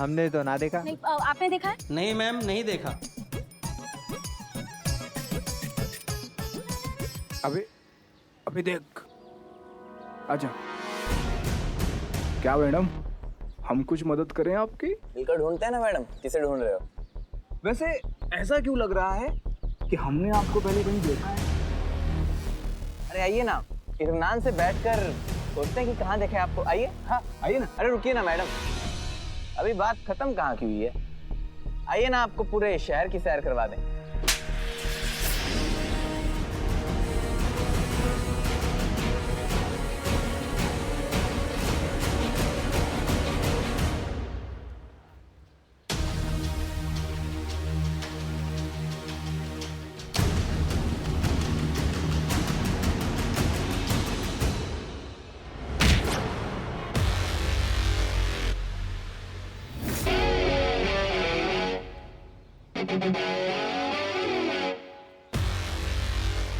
हमने तो ना देखा। नहीं, आपने देखा है? नहीं मैम, नहीं देखा। अभी अभी देख, आजा। क्या मैडम, हम कुछ मदद करें आपकी? मिलकर ढूंढते हैं ना मैडम, किसे ढूंढ रहे हो? वैसे ऐसा क्यों लग रहा है कि हमने आपको पहले कहीं देखा है? अरे आइए ना, इत्मीनान से बैठकर सोचते हैं कि कहाँ देखे आपको। आइए। हाँ आइए ना। अरे रुकिए ना मैडम, अभी बात खत्म कहाँ की हुई है। आइए ना, आपको पूरे शहर की सैर करवा दें।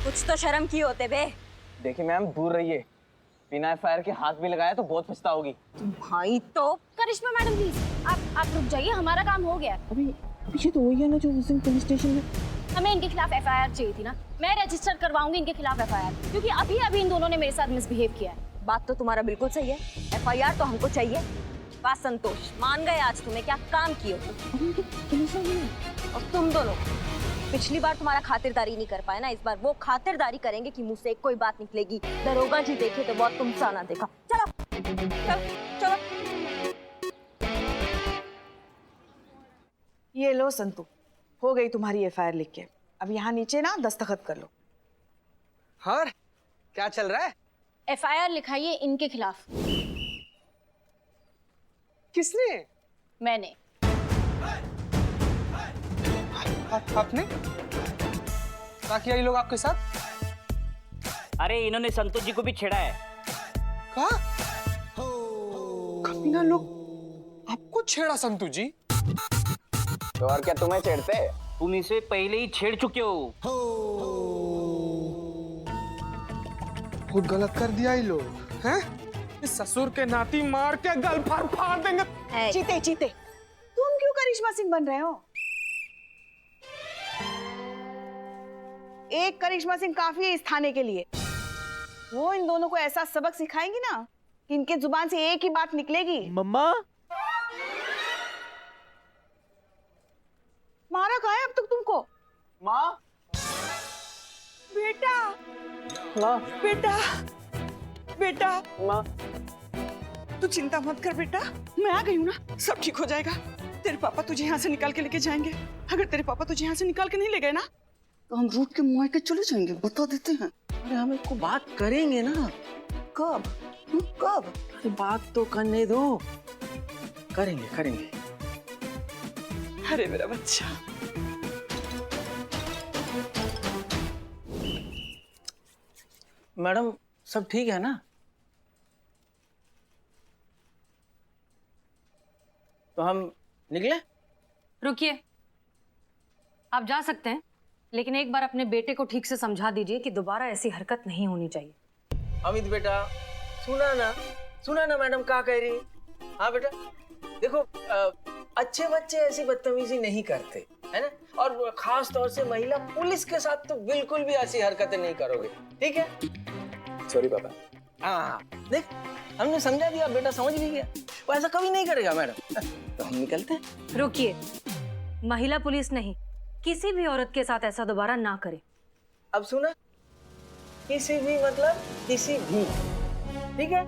कुछ तो शर्म की होते बे। देखिए मैम, दूर रहिए। बिना एफआईआर के हाथ भी लगाया तो बहुत पछताओगी। भाई तो करिश्मा मैडम प्लीज आप रुक जाइए, हमारा काम हो गया। अभी ये तो वही है ना जो उस दिन पुलिस स्टेशन में। हमें इनके खिलाफ एफआईआर चाहिए थी ना। मैं रजिस्टर करवाऊंगी इनके खिलाफ एफआईआर, क्योंकि अभी अभी इन दोनों ने मेरे साथ मिसबिहेव किया है। बात तो तुम्हारा बिल्कुल सही है, एफआईआर तो हमको चाहिए। बात संतोष, मान गए आज तुम्हें क्या काम किए और तुम दोनों पिछली बार तुम्हारा खातिरदारी नहीं कर पाए ना, इस बार वो खातिरदारी करेंगे कि मुंह से कोई बात निकलेगी। दरोगा जी देखे तो बहुत तुमसा ना देखा। चलो चलो चलो। ये लो संतू, हो गई तुम्हारी एफआईआर लिख के। अब यहाँ नीचे ना दस्तखत कर लो। और क्या चल रहा है? एफआईआर लिखाइए इनके खिलाफ। किसने? मैंने। आपने? क्या किया ये लोग आपके साथ? अरे इन्होंने संतोष जी को भी छेड़ा है। कहा? कमीना लोग आपको छेड़ा संतु जी? तो और क्या तुम्हें छेड़ते? तुम इसे पहले ही छेड़ चुके हो। बहुत गलत कर दिया ये लोग, हैं? इस ससुर के नाती मार के गल फाड़ देंगे। चीते चीते, तुम क्यों करिश्मा सिंह बन रहे हो? एक करिश्मा सिंह काफी है इस थाने के लिए। वो इन दोनों को ऐसा सबक सिखाएंगी ना कि इनके जुबान से एक ही बात निकलेगी। मम्मा, मारा कहाँ है अब तक तुमको? माँ, बेटा माँ, बेटा बेटा, माँ। तू चिंता मत कर बेटा, मैं आ गई हूँ ना, सब ठीक हो जाएगा। तेरे पापा तुझे यहाँ से निकाल के लेके जाएंगे। अगर तेरे पापा तुझे यहाँ से निकाल के नहीं ले गए ना तो हम रूट के मुँह के चले जाएंगे, बता देते हैं। अरे हम इसको बात करेंगे ना। कब? कब? अरे बात तो करने दो, करेंगे करेंगे। अरे मेरा बच्चा। मैडम सब ठीक है ना? तो हम निकले? रुकिए, आप जा सकते हैं, लेकिन एक बार अपने बेटे को ठीक से समझा दीजिए कि दोबारा ऐसी हरकत नहीं होनी चाहिए। अमित बेटा, सुना ना मैडम क्या कह रही? हाँ बेटा, देखो अच्छे बच्चे ऐसी बदतमीजी नहीं करते, है ना? और खास तौर से महिला पुलिस के साथ तो बिल्कुल भी ऐसी हरकतें नहीं करोगे, ठीक है? सॉरी पापा। हाँ देख, हमने समझा दिया, बेटा समझ भी गया। वो ऐसा कभी नहीं करेगा मैडम। तो हम निकलते हैं। रुकिए, महिला पुलिस नहीं, किसी भी औरत के साथ ऐसा दोबारा ना करे। अब सुना, किसी भी मतलब किसी भी, ठीक है?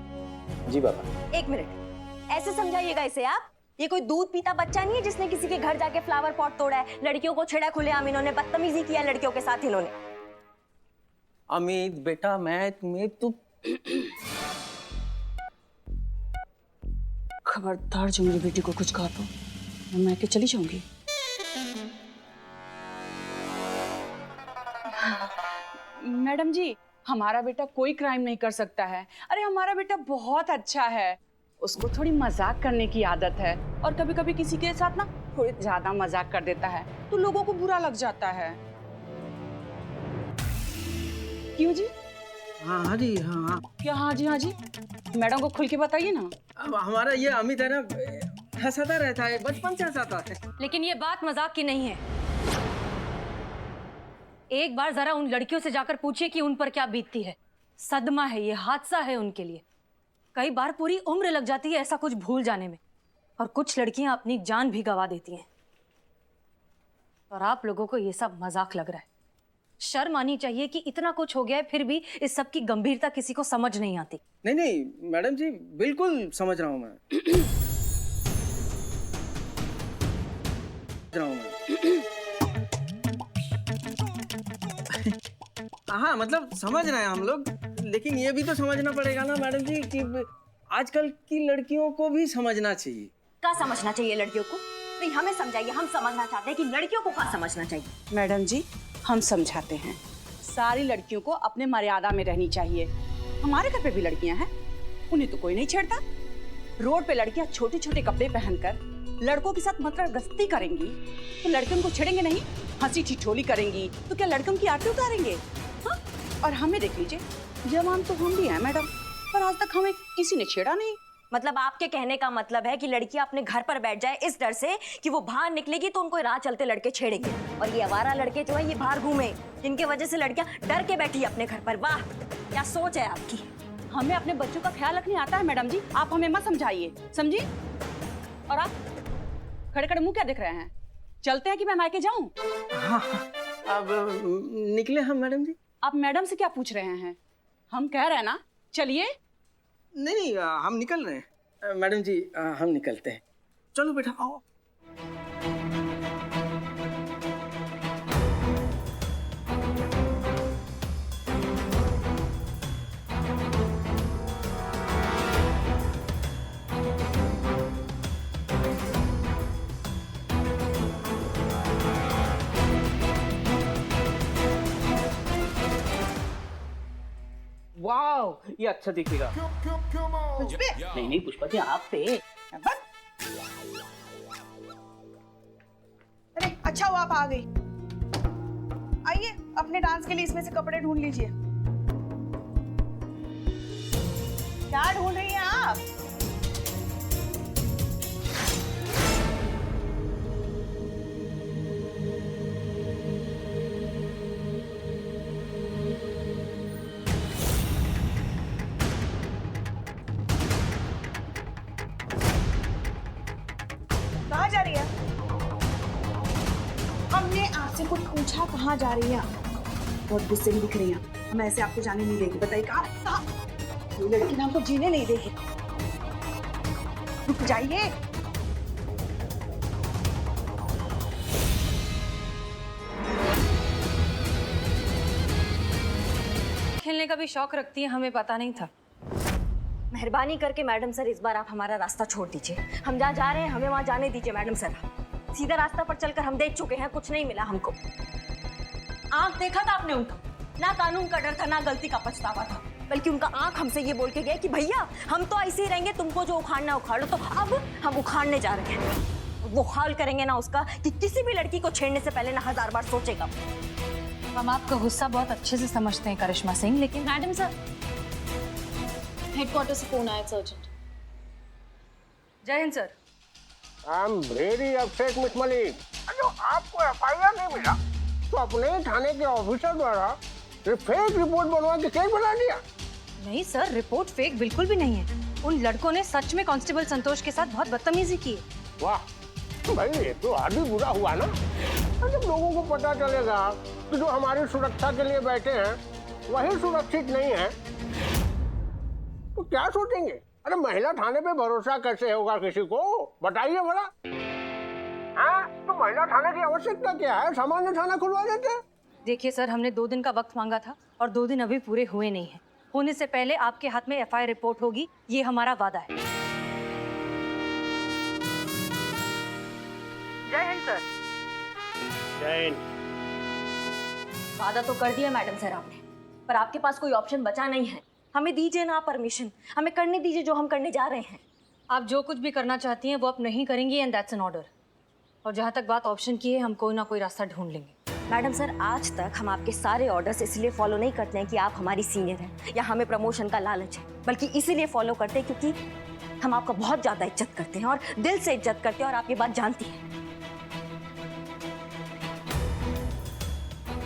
जी पापा। एक मिनट, ऐसे समझाइएगा इसे आप। ये कोई दूध पीता बच्चा नहीं है जिसने किसी के घर जाके फ्लावर पॉट तोड़ा है। लड़कियों को छेड़ा खुलेआम इन्होंने, बदतमीजी किया लड़कियों के साथ इन्होंने। अमित बेटा, मैं तुम्हें तू खबरदार जो मेरी बेटी को कुछ कहा तो मैं मैके चली जाऊंगी। मैडम जी, हमारा बेटा कोई क्राइम नहीं कर सकता है। अरे हमारा बेटा बहुत अच्छा है, उसको थोड़ी मजाक करने की आदत है और कभी कभी किसी के साथ ना थोड़ी ज्यादा मजाक कर देता है तो लोगों को बुरा लग जाता है। क्यों जी? हाँ जी, हाँ। क्या हाँ जी? हाँ जी, मैडम को खुल के बताइए ना। अब हमारा ये अमित है ना, हंसाता रहता है, बचपन से हंसाता है। लेकिन ये बात मजाक की नहीं है। एक बार जरा उन लड़कियों से जाकर पूछिए कि उन पर क्या बीतती है। सदमा है, ये हादसा है उनके लिए। कई बार पूरी उम्र लग जाती है ऐसा कुछ भूल जाने में, और कुछ लड़कियां अपनी जान भी गंवा देती हैं। और आप लोगों को ये सब मजाक लग रहा है। शर्म आनी चाहिए कि इतना कुछ हो गया है, फिर भी इस सब की गंभीरता किसी को समझ नहीं आती। नहीं नहीं मैडम जी, बिल्कुल समझ रहा हूँ मैं। हाँ मतलब समझ रहे हैं हम लोग, लेकिन ये भी तो समझना पड़ेगा ना मैडम जी कि आजकल की लड़कियों को भी समझना चाहिए। क्या समझना चाहिए लड़कियों को? नहीं, हमें समझाइए, हम समझना चाहते हैं कि लड़कियों को क्या समझना चाहिए। मैडम जी, हम समझाते हैं। सारी लड़कियों को अपने मर्यादा में रहनी चाहिए। हमारे घर पे भी लड़कियां हैं, उन्हें तो कोई नहीं छेड़ता। रोड पे लड़कियां छोटे छोटे कपड़े पहनकर लड़कों के साथ गस्ती करेंगी तो लड़के उनको छेड़ेंगे नहीं, हंसी ठिठोली करेंगी तो क्या लड़के उनकी आरती उतारेंगे? हाँ? और हमें देख लीजिए, जवान तो हम भी हैं मैडम, पर आज तक हमें किसी ने छेड़ा नहीं। मतलब आपके कहने का मतलब है कि लड़कियां अपने घर पर बैठ जाए इस डर से कि वो बाहर निकलेगी तो उनको राह चलते लड़के छेड़ेंगे, और ये आवारा लड़के जो है ये बाहर घूमे, जिनकी वजह से लड़कियां डर के बैठी है अपने घर पर। वाह, क्या सोच है आपकी। हमें अपने बच्चों का ख्याल रखने आता है मैडम जी, आप हमें मत समझाइए, समझी? और आप खड़े खड़े मुंह क्या देख रहे हैं? चलते हैं कि मैं मायके जाऊं? हाँ, अब निकले हम मैडम जी। आप मैडम से क्या पूछ रहे हैं? हम कह रहे हैं ना, चलिए। नहीं नहीं हम निकल रहे हैं मैडम जी, हम निकलते हैं। चलो बेटा आओ। वाह, ये अच्छा दिखेगा। नहीं नहीं पुष्पा जी, आप पे। अरे अच्छा हुआ आप आ गई। आइए अपने डांस के लिए इसमें से कपड़े ढूंढ लीजिए। क्या ढूंढ रही हैं आप? कहाँ जा रही है? हमने आपसे कुछ पूछा, कहाँ जा रही हैं? बहुत गुस्से में दिख रही हैं। हम ऐसे आपको जाने नहीं देंगे। बताइए कहाँ? ये लड़की ना हमको जीने नहीं देगी। रुक जाइए। खेलने का भी शौक रखती है, हमें पता नहीं था। मेहरबानी करके मैडम सर इस बार आप हमारा रास्ता छोड़ दीजिए। हम जहाँ जा रहे हैं हमें वहाँ जाने दीजिए मैडम सर। सीधा रास्ता पर चलकर हम देख चुके हैं, कुछ नहीं मिला हमको। आंख देखा था आपने उनका? ना कानून का डर था, ना गलती का पछतावा था, बल्कि उनका आंख हमसे ये बोल के गया कि भैया हम तो ऐसे ही रहेंगे, तुमको जो उखाड़ना उखाड़ लो। तो अब हम उखाड़ने जा रहे हैं। वो हाल करेंगे ना उसका कि किसी भी लड़की को छेड़ने से पहले ना 1000 बार सोचेगा। हम आपका गुस्सा बहुत अच्छे से समझते हैं करिश्मा सिंह, लेकिन मैडम सर, हेडक्वार्टर से फोन आया अर्जेंट। जय Hind sir. I am very upset miss Malik. जो आपको एफआईआर नहीं मिला तो अपने थाने के ऑफिसर द्वारा फेक रिपोर्ट बनवा के केस बना दिया। नहीं सर, रिपोर्ट फेक बिल्कुल भी नहीं है। उन लड़कों ने सच में कांस्टेबल संतोष के साथ बहुत बदतमीजी की है। वाह भाई, ये तो आदि बुरा हुआ ना। जब लोगों को पता चलेगा कि जो हमारी सुरक्षा के लिए बैठे हैं वही सुरक्षित नहीं है तो क्या सोचेंगे? अरे महिला थाने पे भरोसा कैसे होगा किसी को, बताइए भला। हाँ, तो महिला थाने की आवश्यकता क्या है? सामान्य थाना खुलवा देते हैं। देखिए सर, हमने 2 दिन का वक्त मांगा था और 2 दिन अभी पूरे हुए नहीं हैं। होने से पहले आपके हाथ में एफआईआर रिपोर्ट होगी, ये हमारा वादा है। जय हिंद सर। जय हिंद। वादा तो कर दिया मैडम सर आपने, पर आपके पास कोई ऑप्शन बचा नहीं है। हमें दीजिए ना परमिशन, हमें करने दीजिए जो हम करने जा रहे हैं। आप जो कुछ भी करना चाहती हैं वो आप नहीं करेंगी, एंड दैट्स एन ऑर्डर। और जहाँ तक बात ऑप्शन की है, हम कोई ना कोई रास्ता ढूंढ लेंगे। मैडम सर, आज तक हम आपके सारे ऑर्डर्स इसलिए फॉलो नहीं करते हैं कि आप हमारी सीनियर हैं या हमें प्रमोशन का लालच है, बल्कि इसीलिए फॉलो करते हैं क्योंकि हम आपका बहुत ज्यादा इज्जत करते हैं और दिल से इज्जत करते हैं और आप ये बात जानती हैं।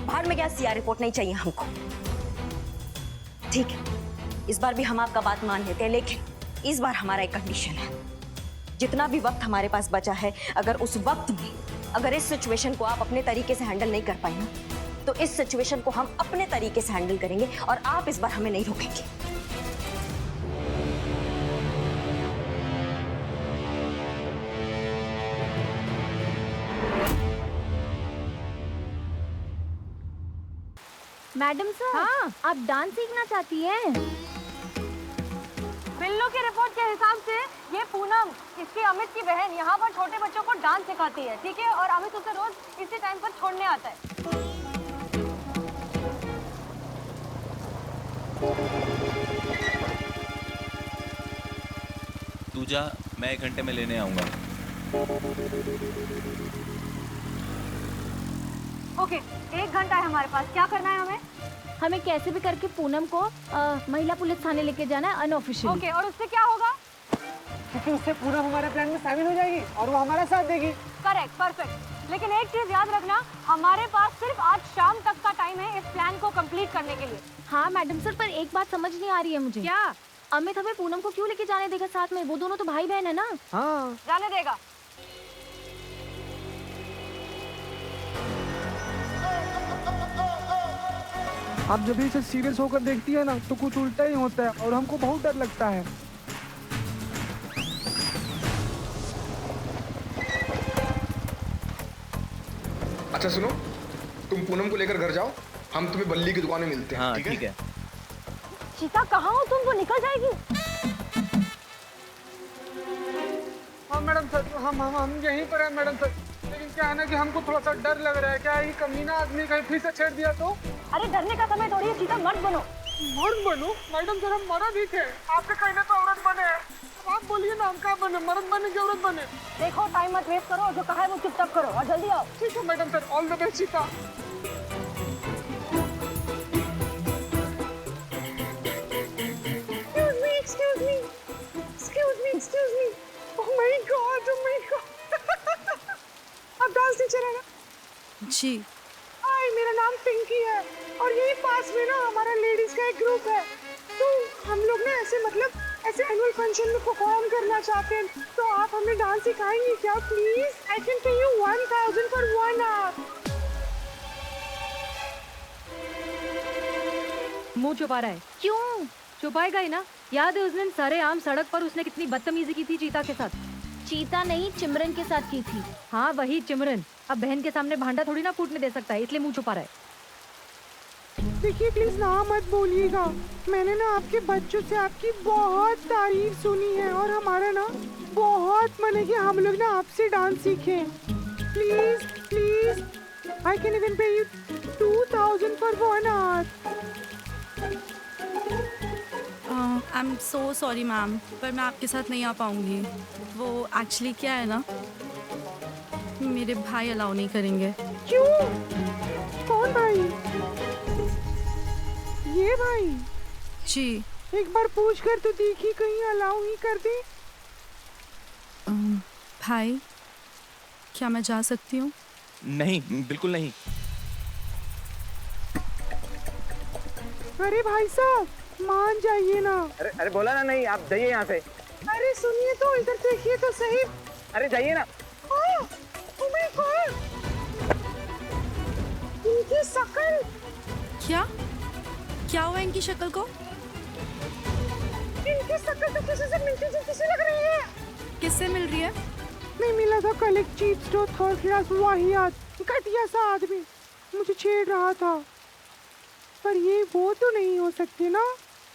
बाहर में क्या सीआर रिपोर्ट नहीं चाहिए हमको। ठीक है, इस बार भी हम आपका बात मान लेते हैं, लेकिन इस बार हमारा एक कंडीशन है। जितना भी वक्त हमारे पास बचा है, अगर उस वक्त में अगर इस सिचुएशन को आप अपने तरीके से हैंडल नहीं कर पाए ना, तो इस सिचुएशन को हम अपने तरीके से हैंडल करेंगे और आप इस बार हमें नहीं रोकेंगे। मैडम सर, हाँ, आप डांस सीखना चाहती हैं? बिल्लो की रिपोर्ट के हिसाब से ये पूनम, इसकी अमित की बहन, यहाँ पर छोटे बच्चों को डांस सिखाती है, ठीक है? और अमित उसे रोज इसी टाइम पर छोड़ने आता है। तू जा, मैं 1 घंटे में लेने आऊंगा। ओके, 1 घंटा है हमारे पास। क्या करना है हमें? हमें कैसे भी करके पूनम को महिला पुलिस थाने लेके जाना है अनऑफिशियल। ओके, और उससे क्या होगा? क्योंकि उससे पूनम हमारे प्लान में शामिल हो जाएगी और वो हमारा साथ देगी। Correct, perfect. लेकिन एक चीज याद रखना, हमारे पास सिर्फ आज शाम तक का टाइम है इस प्लान को कंप्लीट करने के लिए। हाँ मैडम सर, पर एक बात समझ नहीं आ रही है मुझे। क्या? अमित हमें पूनम को क्यों लेके जाने देगा साथ में? वो दोनों तो भाई बहन है ना। हाँ, जाने देगा। आप जब इसे सीरियस होकर देखती है ना, तो कुछ उल्टा ही होता है और हमको बहुत डर लगता है। अच्छा सुनो, तुम पूनम को लेकर घर जाओ, हम तुम्हें बल्ली की दुकान में मिलते हैं। हाँ ठीक है। चीता कहाँ हो तुम? वो निकल जाएगी। हाँ मैडम सर, हम यहीं पर हैं मैडम सर। लेकिन क्या है ना कि हमको थोड़ा सा डर लग रहा है। क्या ये कमीना आदमी कहीं फिर से छेड़ दिया तो? अरे डरने का समय थोड़ी है, चीता मर्द बनो। मर्द बनूं? मैडम सर, हम मर्द ही थे। आपके कहने तो औरत बने हैं। आप बोलिए ना, हम क्या बने? मर्द बने कि औरत बने? देखो, टाइम मत वेस्ट करो, जो कहा है वो चुपचाप करो और जल्दी आओ। ठीक है madam sir, all the best चीता। Excuse me. Oh my God. आप डांस टीचर है ना? जी। हाय, मेरा नाम पिंकी है और यही पास में ना हमारा लेडीज का एक ग्रुप है। तो हम लोग ना ऐसे एनुअल फंक्शन में परफॉर्म करना चाहते हैं। तो आप हमें डांस सिखाएंगे क्या please? I can pay you 1000 for 1 hour। मुंह छुपा रहा है। क्यों? छुपाएगा ही ना। याद है उस दिन सरेआम सड़क पर उसने कितनी बदतमीजी की थी चीता के साथ? चीता नहीं, चिमरन के साथ की थी। हाँ वही चिमरन। अब बहन के सामने भांडा थोड़ी ना फूटने दे सकता है, इसलिए मुंह छुपा रहा है। देखिए प्लीज ना मत बोलिएगा। मैंने ना आपके बच्चों से आपकी बहुत तारीफ सुनी है और हमारा ना बहुत मन है कि हम लोग ना आपसे डांस सीखें। प्लीज आई कैन इवन पे you 2000 for 1 hour। I am so sorry ma'am, पर मैं आपके साथ नहीं आ पाऊँगी। वो एक्चुअली क्या है ना, मेरे भाई अलाउ नहीं करेंगे। क्यों? कौन भाई? ये भाई? जी। एक बार पूछ कर तो देखी, कहीं अलाउ ही कर दे। भाई, क्या मैं जा सकती हूँ? नहीं, बिल्कुल नहीं। अरे भाई साहब, मान जाइए ना। अरे बोला ना नहीं, आप जाइए यहाँ से। अरे सुनिए तो, इधर देखिए तो सही। अरे जाइए ना। Oh my God! इनकी शक्ल। क्या हुआ इनकी शक्ल को? इनकी शक्ल तो किसी से मिलती जुलती सी लग रही है। किससे मिल रही है? नहीं मिला था कल एक चीप स्टोर थर्ड क्लास वाहियात घटिया सा आदमी मुझे छेड़ रहा था। पर ये वो तो नहीं हो सकती ना।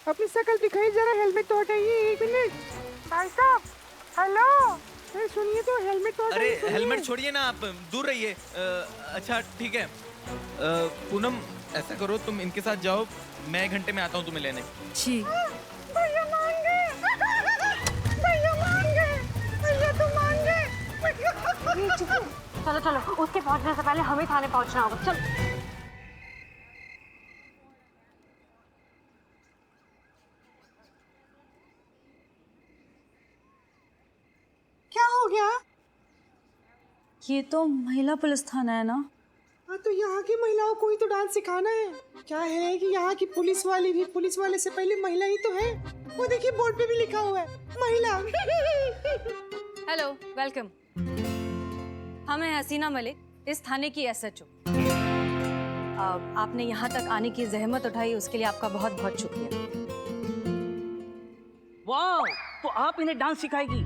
अपनी शक्ल दिखाई जरा, हेलमेट तो हटाइए। 1 मिनट भाई साहब। हेलो, अरे सुनिए तो, हेलमेट तो अरे हटाइए। हेलमेट छोड़िए ना, आप दूर रहिए। अच्छा ठीक है। पूनम ऐसा करो, तुम इनके साथ जाओ, मैं 1 घंटे में आता हूँ तुम्हें लेने। जी। भैया मान गए, भैया तो मान गए। चलो, उसके पहुंचने से पहले हमें थाने पहुंचना होगा। चल। ये तो महिला पुलिस थाना है ना? हाँ, तो यहाँ की महिलाओं को ही तो डांस सिखाना है। क्या है कि यहाँ की पुलिस वाली भी पुलिस वाले से पहले महिला ही तो है। वो देखिए बोर्ड पे भी लिखा हुआ है महिला। Hello, welcome. हम हैं हसीना मलिक, इस थाने की SHO। आपने यहाँ तक आने की जहमत उठाई, उसके लिए आपका बहुत बहुत शुक्रिया। वाह, तो आप इन्हें डांस सिखाएगी?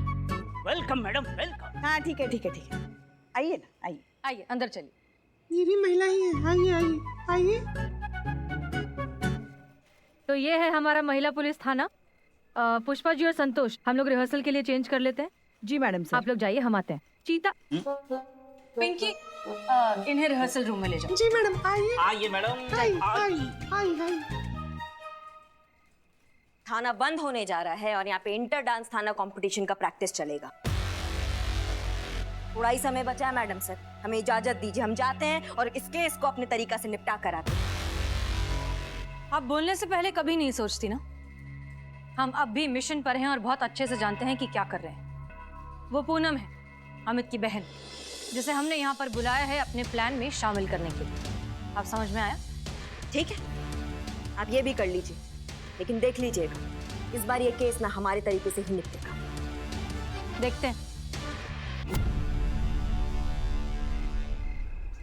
Welcome madam, welcome. हाँ ठीक है ठीक है ठीक है, आइए ना, आइए आइए अंदर चलिए। ये भी महिला ही है। आइए आइए आइए। तो ये है हमारा महिला पुलिस थाना। पुष्पा जी और संतोष, हम लोग रिहर्सल के लिए चेंज कर लेते हैं। जी मैडम सर। आप लोग जाइए, हम आते हैं। चीता, पिंकी, इन्हें रिहर्सल रूम में ले जाओ। जी मैडम, आइए आइए मैडम, आइए आइए आइए। थाना बंद होने जा रहा है और यहाँ पे इंटर डांस थाना कंपटीशन का प्रैक्टिस चलेगा। थोड़ा ही समय बचा है मैडम सर, हमें इजाजत दीजिए, हम जाते हैं और इस केस को अपने तरीका से निपटा कर आते हैं। आप बोलने से पहले कभी नहीं सोचती ना? हम अब भी मिशन पर हैं और बहुत अच्छे से जानते हैं कि क्या कर रहे हैं। वो पूनम है, अमित की बहन, जिसे हमने यहाँ पर बुलाया है अपने प्लान में शामिल करने के लिए। आप समझ में आया? ठीक है, आप ये भी कर लीजिए, लेकिन देख लीजिएगा इस बार ये केस ना हमारे तरीके से ही निपटेगा। देखते हैं।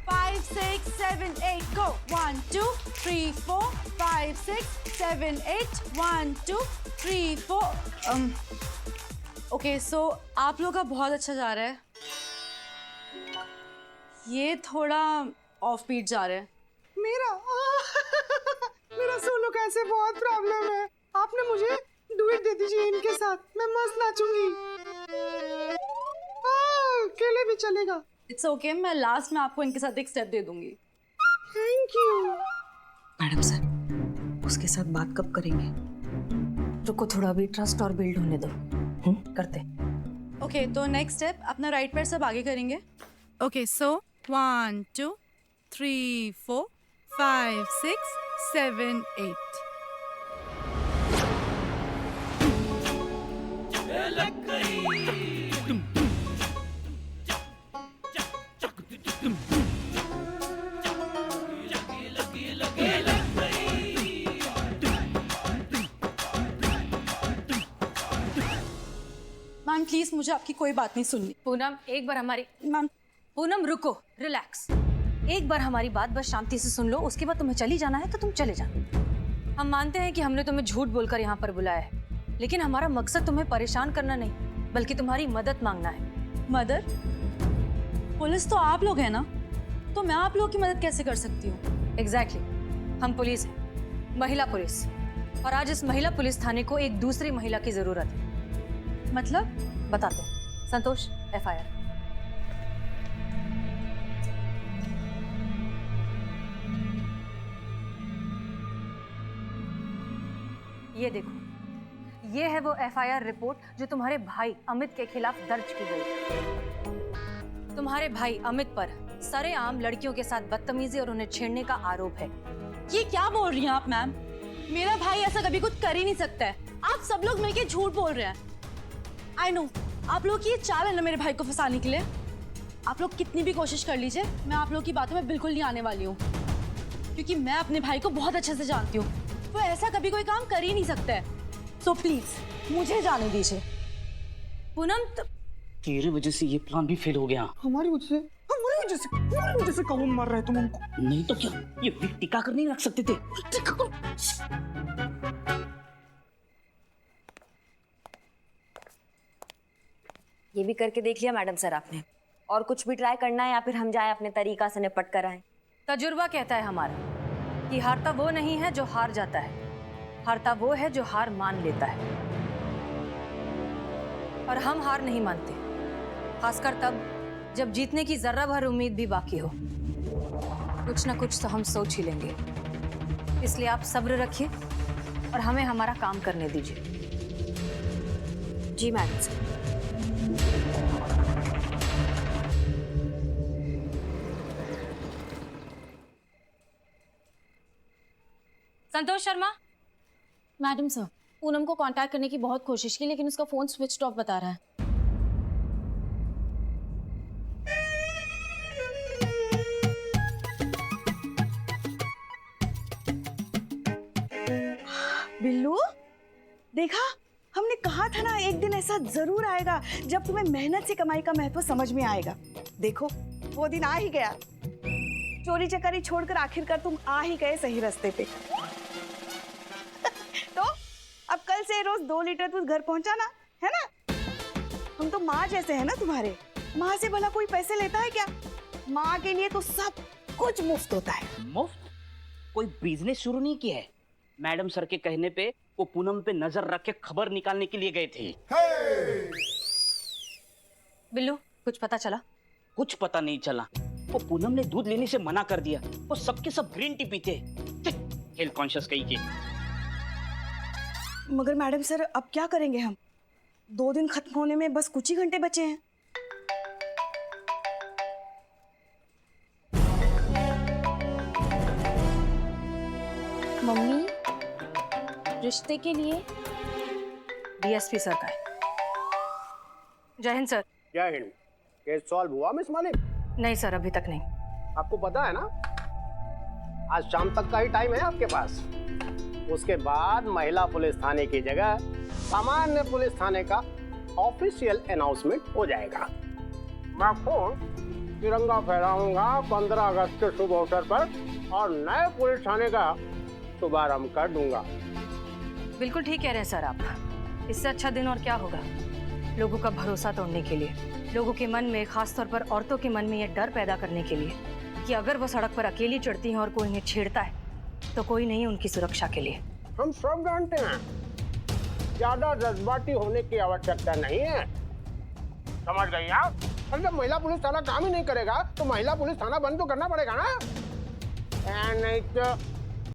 5, 6, 7, 8, go! 1, 2, 3, 4, 5, 6, 7, 8, 1, 2, 3, 4। ओके, सो आप लोग का बहुत अच्छा जा रहा है। ये थोड़ा ऑफ बीट जा रहा है। मेरा सोलो कैसे बहुत प्रॉब्लम है। आपने मुझे डुएट दे दीजिए इनके साथ, मैं मस्त नाचूंगी। अकेले भी चलेगा। इट्स ओके, मैं लास्ट में आपको इनके साथ एक स्टेप दे दूंगी। Thank you. मैडम सर, उसके साथ बात कब करेंगे? रुको, थोड़ा भी ट्रस्ट और बिल्ड होने दो। करते। ओके, तो नेक्स्ट स्टेप अपना राइट पैर सब आगे करेंगे। Okay, so 1, 2, 3, 4, 5, 6, 7, 8। मैम प्लीज, मुझे आपकी कोई बात नहीं सुननी। पूनम, एक बार हमारी मैम। पूनम रुको, रिलैक्स। एक बार हमारी बात बस शांति से सुन लो, उसके बाद तुम्हें चली जाना है तो तुम चले जाना। हम मानते हैं कि हमने तुम्हें झूठ बोलकर यहाँ पर बुलाया है, लेकिन हमारा मकसद तुम्हें परेशान करना नहीं, बल्कि तुम्हारी मदद मांगना है। मदद? पुलिस तो आप लोग हैं ना, तो मैं आप लोग की मदद कैसे कर सकती हूँ? एग्जैक्टली, हम पुलिस हैं, महिला पुलिस, और आज इस महिला पुलिस थाने को एक दूसरी महिला की जरूरत है। मतलब? बताते हैं। संतोष, FIR। ये देखो, ये है वो FIR रिपोर्ट जो तुम्हारे भाई अमित के खिलाफ दर्ज की गई। तुम्हारे भाई अमित पर सरेआम लड़कियों के साथ बदतमीजी और उन्हें छेड़ने का आरोप है। ये क्या बोल रही हैं आप मैम? मेरा भाई ऐसा कभी कुछ कर ही नहीं सकता है। आप सब लोग मिलकर झूठ बोल रहे हैं। आई नो, आप लोग की ये चाल है ना मेरे भाई को फंसाने के लिए। आप लोग कितनी भी कोशिश कर लीजिए, मैं आप लोग की बातों में बिल्कुल नहीं आने वाली हूँ, क्योंकि मैं अपने भाई को बहुत अच्छे से जानती हूँ। वो ऐसा कभी कोई काम कर ही नहीं सकता है। सो प्लीज मुझे जाने दीजिए। पूनम, तेरी वजह से ये प्लान भी फेल हो गया। हमारी वजह से कौन मार रहा है तुम हमको? नहीं तो क्या, ये विक टिका कर नहीं रख सकते थे? ये भी करके देख लिया मैडम सर आपने? और कुछ भी ट्राई करना है या फिर हम जाए अपने तरीका से निपट कर आए? तजुर्बा कहता है हमारा कि हारता वो नहीं है जो हार जाता है, हारता वो है जो हार मान लेता है। और हम हार नहीं मानते, खासकर तब जब जीतने की जर्रा भर उम्मीद भी बाकी हो। कुछ ना कुछ तो हम सोच ही लेंगे, इसलिए आप सब्र रखिए और हमें हमारा काम करने दीजिए। जी madam sir. Santosh Sharma. Madam sir, Poonam को कांटेक्ट करने की बहुत कोशिश की, लेकिन उसका फोन स्विच ऑफ बता रहा है। देखा, हमने कहा था ना एक दिन ऐसा जरूर आएगा जब तुम्हें मेहनत से कमाई का महत्व समझ में आएगा। देखो वो दिन आ ही गया। चोरी चकारी छोड़कर आखिरकार तुम आ ही गए सही रास्ते पे। तो अब कल से रोज 2 लीटर दूध घर पहुंचाना है ना। हम तो माँ जैसे है ना तुम्हारे। माँ से भला कोई पैसे लेता है क्या? माँ के लिए तो सब कुछ मुफ्त होता है। मुफ्त? कोई बिजनेस शुरू नहीं किया है। मैडम सर के कहने पे वो पूनम पे नजर रख के खबर निकालने के लिए गए थे। बिल्लू, कुछ पता चला? कुछ पता नहीं चला। वो पूनम ने दूध लेने से मना कर दिया। वो सबके सब ग्रीन टी पीते। हेल्थ कॉन्शियस कहीं के। मगर मैडम सर अब क्या करेंगे हम? 2 दिन खत्म होने में बस कुछ ही घंटे बचे हैं। मम्मी, रिश्ते के लिए डीएसपी सर का है। जय हिंद सर। जय हिंद। केस सॉल्व हुआ मिस मालिक? नहीं सर, अभी तक नहीं। आपको पता है ना, आज शाम तक का ही टाइम है आपके पास। उसके बाद महिला पुलिस थाने की जगह सामान्य पुलिस थाने का ऑफिशियल अनाउंसमेंट हो जाएगा। मैं खुद तिरंगा फहराऊंगा 15 अगस्त के शुभ अवसर पर और नए पुलिस थाने का शुभारंभ कर दूंगा। बिल्कुल ठीक कह रहे हैं सर आप। इससे अच्छा दिन और क्या होगा लोगों का भरोसा तोड़ने के लिए, लोगों के मन में, खासतौर पर औरतों के मन में ये डर पैदा करने के लिए कि अगर वो सड़क पर अकेली चढ़ती हैं और कोई इन्हें छेड़ता है तो कोई नहीं उनकी सुरक्षा के लिए। हम सब जानते हैं ज्यादा जज्बाती होने की आवश्यकता नहीं है। समझ गई आप? और जब महिला पुलिस थाना काम ही नहीं करेगा तो महिला पुलिस थाना बंद तो करना पड़ेगा ना। नहीं तो